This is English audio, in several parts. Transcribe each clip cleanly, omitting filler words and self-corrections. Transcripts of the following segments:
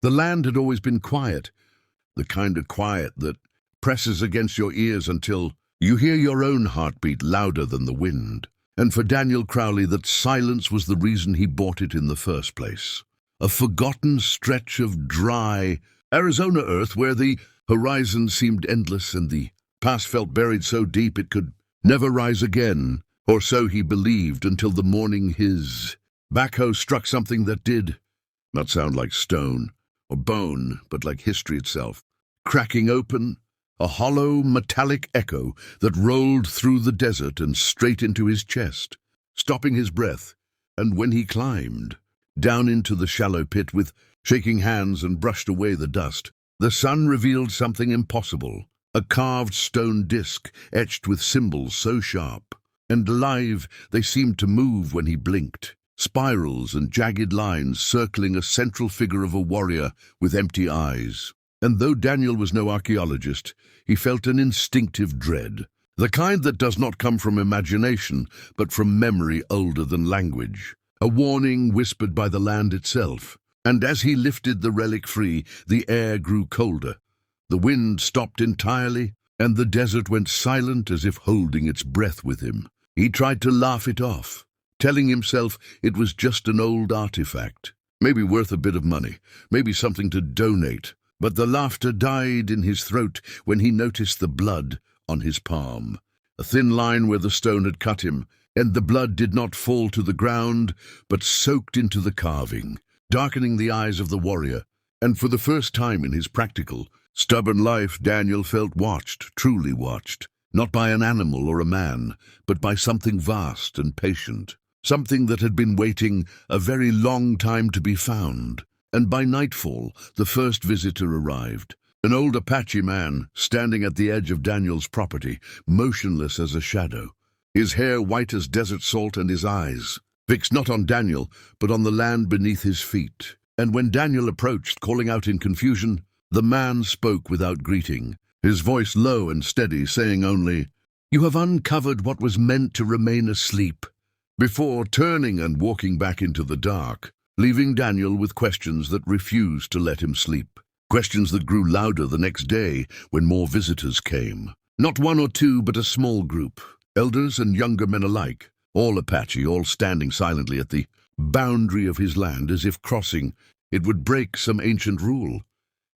The land had always been quiet, the kind of quiet that presses against your ears until you hear your own heartbeat louder than the wind. And for Daniel Crowley, that silence was the reason he bought it in the first place. A forgotten stretch of dry Arizona earth where the horizon seemed endless and the past felt buried so deep it could never rise again, or so he believed, until the morning his backhoe struck something that did not sound like stone or bone, but like history itself, cracking open, a hollow metallic echo that rolled through the desert and straight into his chest, stopping his breath. And when he climbed down into the shallow pit with shaking hands and brushed away the dust, the sun revealed something impossible, a carved stone disc etched with symbols so sharp and alive they seemed to move when he blinked, spirals and jagged lines circling a central figure of a warrior with empty eyes. And though Daniel was no archaeologist, he felt an instinctive dread, the kind that does not come from imagination, but from memory older than language, a warning whispered by the land itself. And as he lifted the relic free, the air grew colder. The wind stopped entirely, and the desert went silent as if holding its breath with him. He tried to laugh it off, telling himself it was just an old artifact, maybe worth a bit of money, maybe something to donate. But the laughter died in his throat when he noticed the blood on his palm, a thin line where the stone had cut him, and the blood did not fall to the ground, but soaked into the carving, darkening the eyes of the warrior. And for the first time in his practical, stubborn life, Daniel felt watched, truly watched, not by an animal or a man, but by something vast and patient, something that had been waiting a very long time to be found. And by nightfall, the first visitor arrived, an old Apache man standing at the edge of Daniel's property, motionless as a shadow, his hair white as desert salt and his eyes fixed not on Daniel, but on the land beneath his feet. And when Daniel approached, calling out in confusion, the man spoke without greeting, his voice low and steady, saying only, "You have uncovered what was meant to remain asleep," before turning and walking back into the dark, leaving Daniel with questions that refused to let him sleep. Questions that grew louder the next day when more visitors came. Not one or two, but a small group, elders and younger men alike, all Apache, all standing silently at the boundary of his land as if crossing it would break some ancient rule.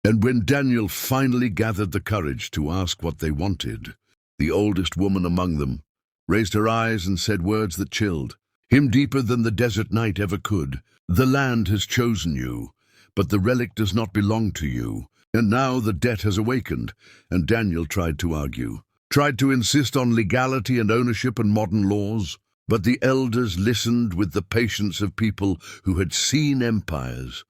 And when Daniel finally gathered the courage to ask what they wanted, the oldest woman among them raised her eyes and said words that chilled him deeper than the desert night ever could. "The land has chosen you, but the relic does not belong to you. And now the debt has awakened." And Daniel tried to argue, tried to insist on legality and ownership and modern laws. But the elders listened with the patience of people who had seen empires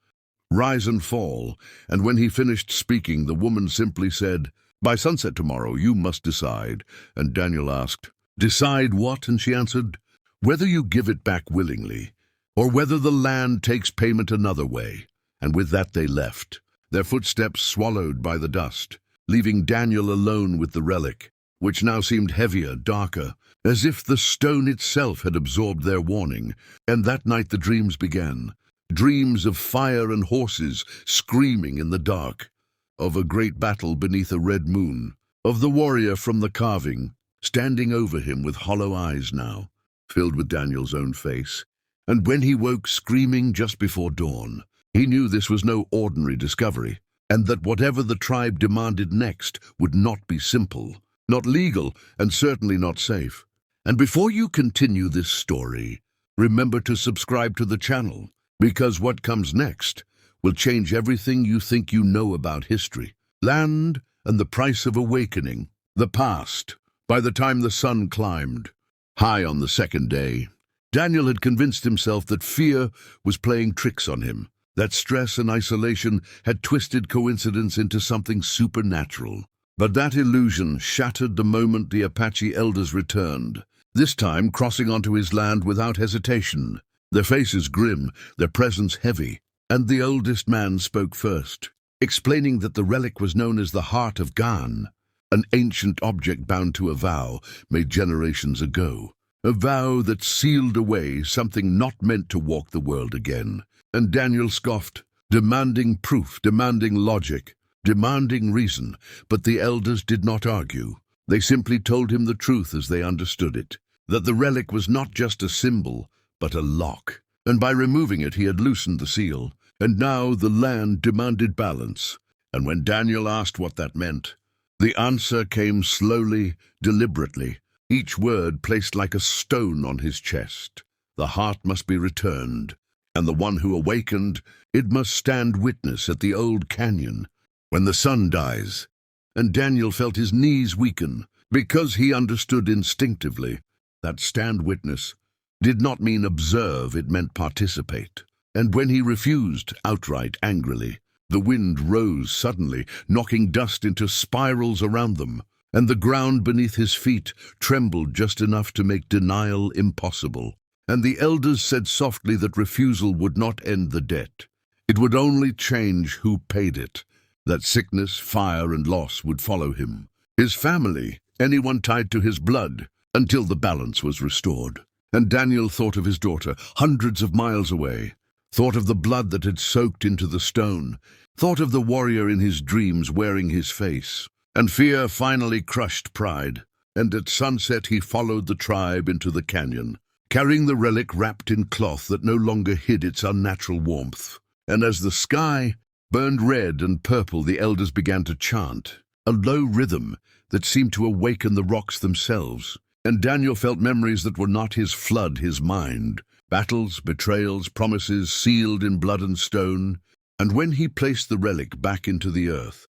rise and fall. And when he finished speaking, the woman simply said, "By sunset tomorrow, you must decide." And Daniel asked, "Decide what?" And she answered, "Whether you give it back willingly, or whether the land takes payment another way." And with that they left, their footsteps swallowed by the dust, leaving Daniel alone with the relic, which now seemed heavier, darker, as if the stone itself had absorbed their warning. And that night the dreams began, dreams of fire and horses screaming in the dark, of a great battle beneath a red moon, of the warrior from the carving, standing over him with hollow eyes now, filled with Daniel's own face. And when he woke screaming just before dawn, he knew this was no ordinary discovery, and that whatever the tribe demanded next would not be simple, not legal, and certainly not safe. And before you continue this story, remember to subscribe to the channel, because what comes next will change everything you think you know about history, land, and the price of awakening, the past. By the time the sun climbed high on the second day, Daniel had convinced himself that fear was playing tricks on him, that stress and isolation had twisted coincidence into something supernatural. But that illusion shattered the moment the Apache elders returned, this time crossing onto his land without hesitation, their faces grim, their presence heavy. And the oldest man spoke first, explaining that the relic was known as the Heart of Gan, an ancient object bound to a vow made generations ago, a vow that sealed away something not meant to walk the world again. And Daniel scoffed. demanding proof, demanding logic, demanding reason. But the elders did not argue. They simply told him the truth as they understood it, that the relic was not just a symbol, but a lock. And by removing it, he had loosened the seal. And now the land demanded balance. And when Daniel asked what that meant, the answer came slowly, deliberately, each word placed like a stone on his chest. The heart must be returned, and the one who awakened, it must stand witness at the old canyon when the sun dies. And Daniel felt his knees weaken, because he understood instinctively that stand witness did not mean observe, it meant participate. And when he refused, outright, angrily, the wind rose suddenly, knocking dust into spirals around them, and the ground beneath his feet trembled just enough to make denial impossible. And the elders said softly that refusal would not end the debt. It would only change who paid it, that sickness, fire, and loss would follow him, his family, anyone tied to his blood, until the balance was restored. And Daniel thought of his daughter, hundreds of miles away, thought of the blood that had soaked into the stone, thought of the warrior in his dreams wearing his face. And fear finally crushed pride, and at sunset he followed the tribe into the canyon, carrying the relic wrapped in cloth that no longer hid its unnatural warmth. And as the sky burned red and purple, the elders began to chant, a low rhythm that seemed to awaken the rocks themselves. And Daniel felt memories that were not his flood his mind, battles, betrayals, promises sealed in blood and stone. And when he placed the relic back into the earth,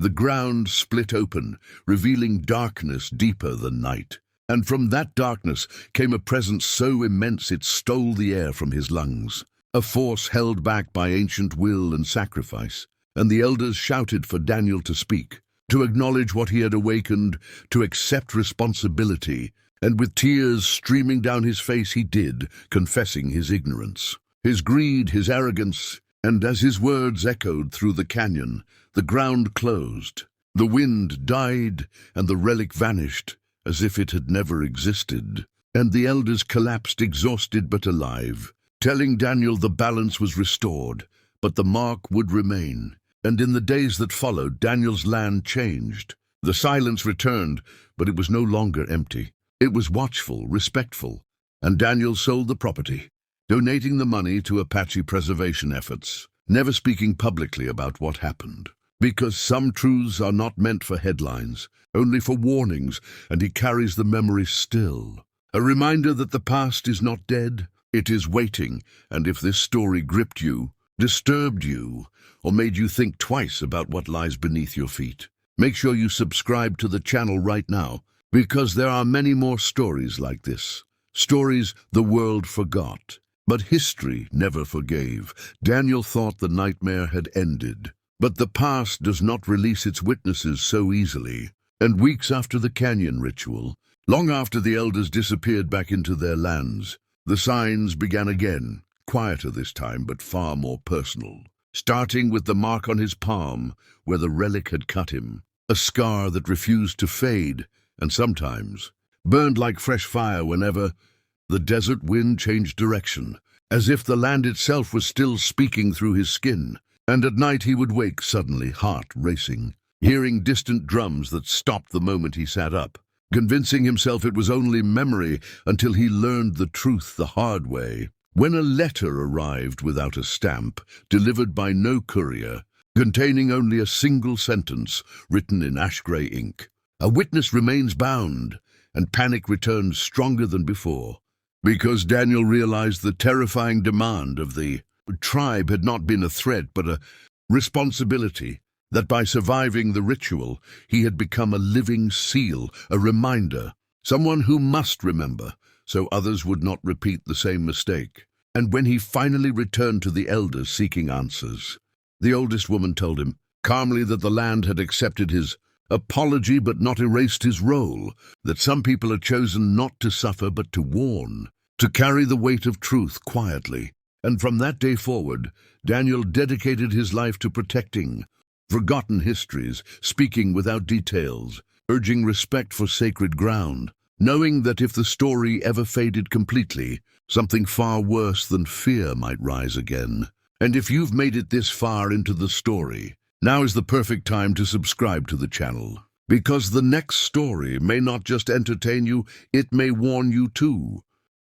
the ground split open, revealing darkness deeper than night. And from that darkness came a presence so immense it stole the air from his lungs, a force held back by ancient will and sacrifice. And the elders shouted for Daniel to speak, to acknowledge what he had awakened, to accept responsibility. And with tears streaming down his face he did, confessing his ignorance, his greed, his arrogance. And as his words echoed through the canyon, the ground closed, the wind died, and the relic vanished, as if it had never existed. And the elders collapsed, exhausted but alive, telling Daniel the balance was restored, but the mark would remain. And in the days that followed, Daniel's land changed. The silence returned, but it was no longer empty. It was watchful, respectful, and Daniel sold the property, donating the money to Apache preservation efforts, never speaking publicly about what happened. Because some truths are not meant for headlines, only for warnings, and he carries the memory still. A reminder that the past is not dead, it is waiting. And if this story gripped you, disturbed you, or made you think twice about what lies beneath your feet, make sure you subscribe to the channel right now, because there are many more stories like this. Stories the world forgot, but history never forgave. Daniel thought the nightmare had ended. But the past does not release its witnesses so easily. And weeks after the canyon ritual, long after the elders disappeared back into their lands, the signs began again, quieter this time, but far more personal. Starting with the mark on his palm, where the relic had cut him, a scar that refused to fade, and sometimes burned like fresh fire whenever the desert wind changed direction, as if the land itself was still speaking through his skin. And at night he would wake suddenly, heart racing, hearing distant drums that stopped the moment he sat up, convincing himself it was only memory until he learned the truth the hard way. When a letter arrived without a stamp, delivered by no courier, containing only a single sentence written in ash-gray ink, a witness remains bound, and panic returns stronger than before, because Daniel realized the terrifying demand of the tribe had not been a threat but a responsibility, that by surviving the ritual he had become a living seal, a reminder, someone who must remember, so others would not repeat the same mistake. And when he finally returned to the elders seeking answers, the oldest woman told him calmly that the land had accepted his apology but not erased his role, that some people had chosen not to suffer but to warn, to carry the weight of truth quietly. And from that day forward, Daniel dedicated his life to protecting forgotten histories, speaking without details, urging respect for sacred ground, knowing that if the story ever faded completely, something far worse than fear might rise again. And if you've made it this far into the story, now is the perfect time to subscribe to the channel. Because the next story may not just entertain you, it may warn you too.